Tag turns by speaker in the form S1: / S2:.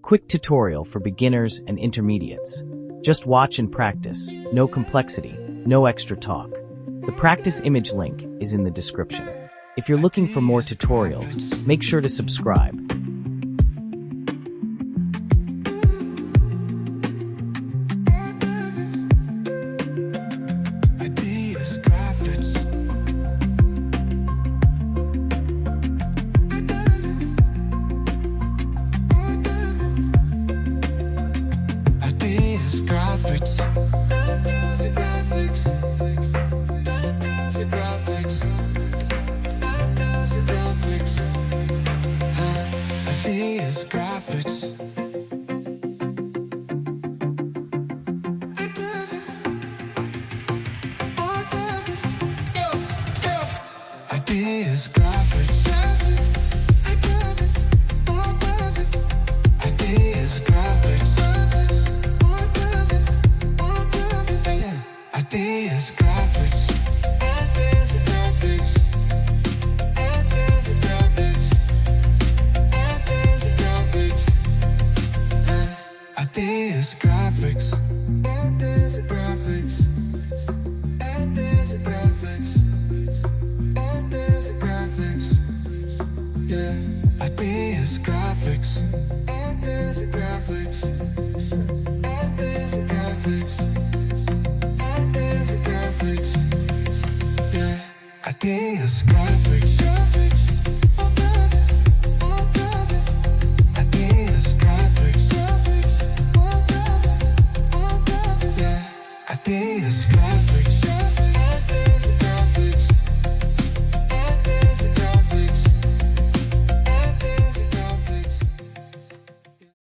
S1: Quick tutorial for beginners and intermediates. Just watch and practice. No complexity, no extra talk. The practice image link is in the description. If you're looking for more tutorials, make sure to subscribe.
S2: Ideas, graphics.